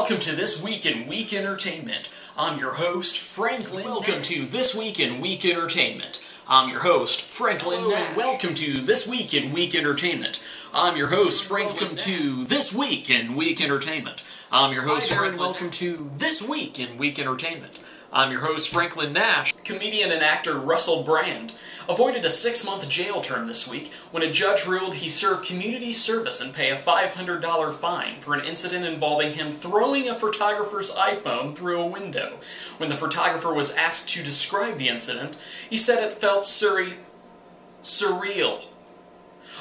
welcome to This Week in Week Entertainment. I'm your host, Franklin. Welcome to This Week in Week Entertainment. I'm your host, Franklin Nash. Welcome to This Week in Week Entertainment. I'm your host, Franklin. To This Week in Week Entertainment. I'm your host, Franklin. Welcome to This Week in Week Entertainment. I'm your host, Franklin Nash. Comedian and actor Russell Brand avoided a 6-month jail term this week when a judge ruled he serve community service and pay a $500 fine for an incident involving him throwing a photographer's iPhone through a window. When the photographer was asked to describe the incident, he said it felt surreal.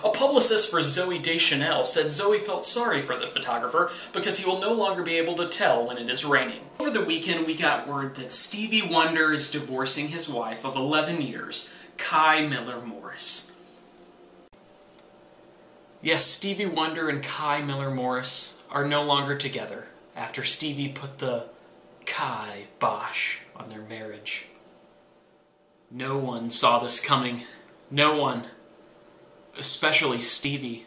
A publicist for Zooey Deschanel said Zooey felt sorry for the photographer because he will no longer be able to tell when it is raining. Over the weekend, we got word that Stevie Wonder is divorcing his wife of 11 years, Kai Miller Morris. Yes, Stevie Wonder and Kai Miller Morris are no longer together after Stevie put the Kai bosh on their marriage. No one saw this coming. No one. Especially Stevie.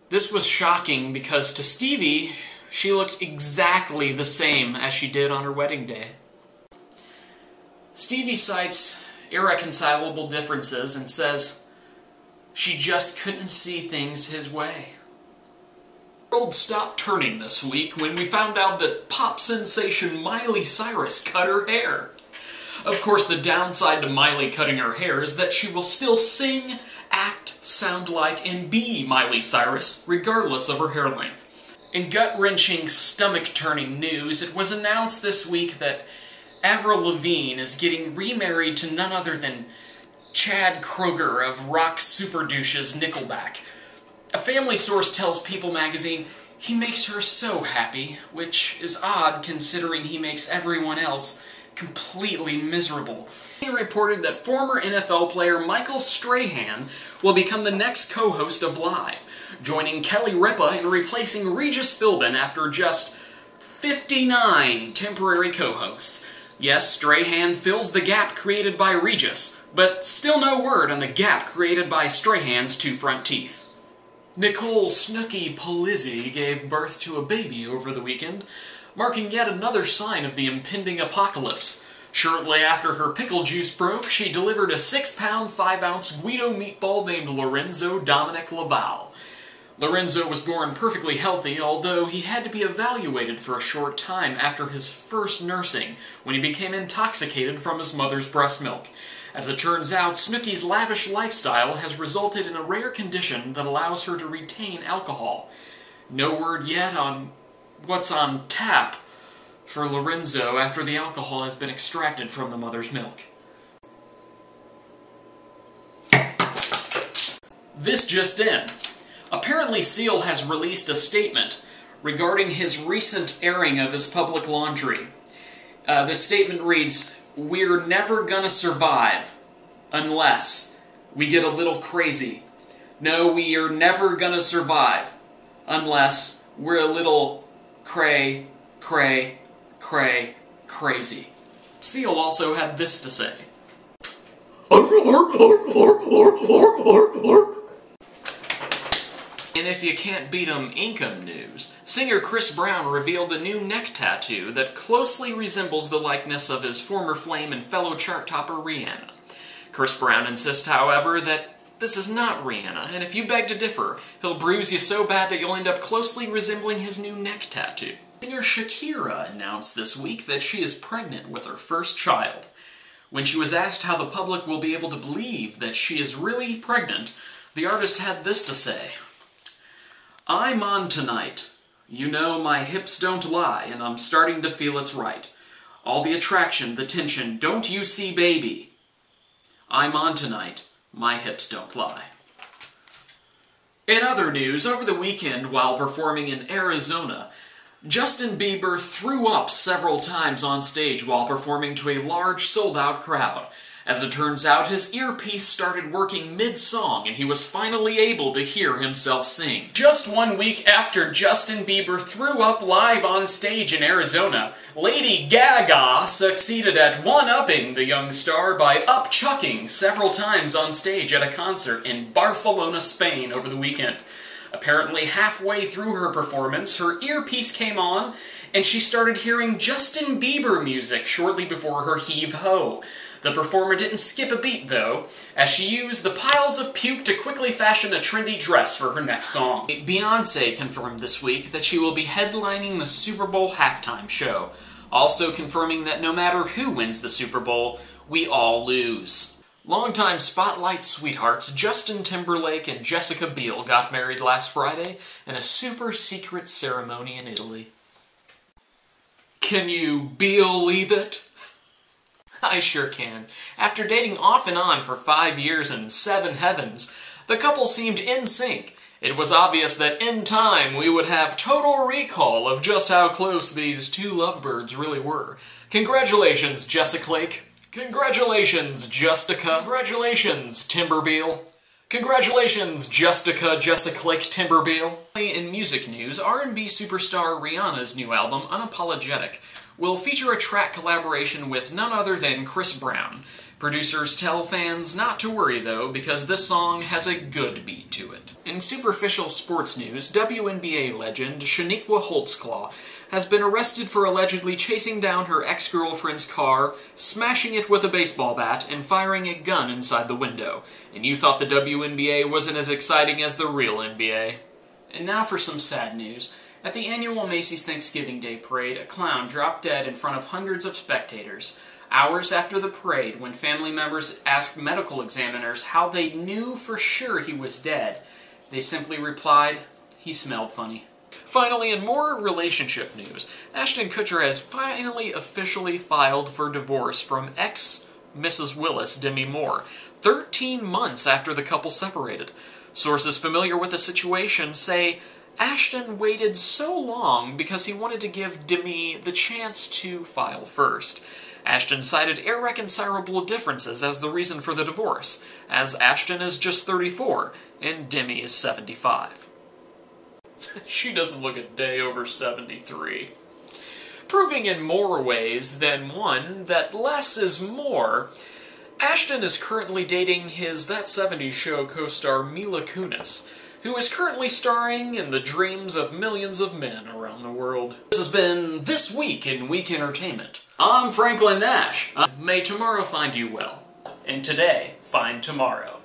This was shocking because to Stevie, she looked exactly the same as she did on her wedding day. Stevie cites irreconcilable differences and says she just couldn't see things his way. The world stopped turning this week when we found out that pop sensation Miley Cyrus cut her hair. Of course, the downside to Miley cutting her hair is that she will still sing, act, sound like, and be Miley Cyrus, regardless of her hair length. In gut-wrenching, stomach-turning news, it was announced this week that Avril Lavigne is getting remarried to none other than Chad Kroeger of rock super douches Nickelback. A family source tells People magazine he makes her so happy, which is odd considering he makes everyone else completely miserable. He reported that former NFL player Michael Strahan will become the next co-host of Live, joining Kelly Ripa in replacing Regis Philbin after just 59 temporary co-hosts. Yes, Strahan fills the gap created by Regis, but still no word on the gap created by Strahan's two front teeth. Nicole Snooki Polizzi gave birth to a baby over the weekend, marking yet another sign of the impending apocalypse. Shortly after her pickle juice broke, she delivered a 6-pound, 5-ounce Guido meatball named Lorenzo Dominic Laval. Lorenzo was born perfectly healthy, although he had to be evaluated for a short time after his first nursing, when he became intoxicated from his mother's breast milk. As it turns out, Snooki's lavish lifestyle has resulted in a rare condition that allows her to retain alcohol. No word yet on what's on tap for Lorenzo after the alcohol has been extracted from the mother's milk. This just in. Apparently Seal has released a statement regarding his recent airing of his public laundry. This statement reads, "We're never gonna survive unless we get a little crazy. No, we are never gonna survive unless we're a little crazy." Seal also had this to say. And if you can't beat 'em income news, singer Chris Brown revealed a new neck tattoo that closely resembles the likeness of his former flame and fellow chart topper Rihanna. Chris Brown insists, however, that this is not Rihanna, and if you beg to differ, he'll bruise you so bad that you'll end up closely resembling his new neck tattoo. Singer Shakira announced this week that she is pregnant with her first child. When she was asked how the public will be able to believe that she is really pregnant, the artist had this to say. "I'm on tonight. You know, my hips don't lie, and I'm starting to feel it's right. All the attraction, the tension, don't you see, baby? I'm on tonight. My hips don't lie." In other news, over the weekend, while performing in Arizona, Justin Bieber threw up several times on stage while performing to a large, sold-out crowd. As it turns out, his earpiece started working mid-song and he was finally able to hear himself sing. Just 1 week after Justin Bieber threw up live on stage in Arizona, Lady Gaga succeeded at one-upping the young star by up-chucking several times on stage at a concert in Barcelona, Spain over the weekend. Apparently halfway through her performance, her earpiece came on, And she started hearing Justin Bieber music shortly before her heave-ho. The performer didn't skip a beat, though, as she used the piles of puke to quickly fashion a trendy dress for her next song. Beyoncé confirmed this week that she will be headlining the Super Bowl halftime show, also confirming that no matter who wins the Super Bowl, we all lose. Longtime Spotlight sweethearts Justin Timberlake and Jessica Biel got married last Friday in a super-secret ceremony in Italy. Can you believe it? I sure can. After dating off and on for 5 years and 7 heavens, the couple seemed in sync. It was obvious that in time we would have total recall of just how close these two lovebirds really were. Congratulations, Jessica Lake. Congratulations, Justica. Congratulations, Timberbeal. Congratulations, Jessica Lake Timberbeal. In music news, R&B superstar Rihanna's new album, Unapologetic, will feature a track collaboration with none other than Chris Brown. Producers tell fans not to worry, though, because this song has a good beat to it. In superficial sports news, WNBA legend Shaniqua Holtzclaw has been arrested for allegedly chasing down her ex-girlfriend's car, smashing it with a baseball bat, and firing a gun inside the window. And you thought the WNBA wasn't as exciting as the real NBA. And now for some sad news. At the annual Macy's Thanksgiving Day Parade, a clown dropped dead in front of hundreds of spectators. Hours after the parade, when family members asked medical examiners how they knew for sure he was dead, they simply replied, "He smelled funny." Finally, in more relationship news, Ashton Kutcher has finally officially filed for divorce from ex-Mrs. Willis, Demi Moore, 13 months after the couple separated. Sources familiar with the situation say Ashton waited so long because he wanted to give Demi the chance to file first. Ashton cited irreconcilable differences as the reason for the divorce, as Ashton is just 34 and Demi is 75. She doesn't look a day over 73. Proving in more ways than one that less is more, Ashton is currently dating his That 70s Show co-star Mila Kunis, who is currently starring in the dreams of millions of men around the world. This has been This Week in Week Entertainment. I'm Franklin Nash. May tomorrow find you well, and today find tomorrow.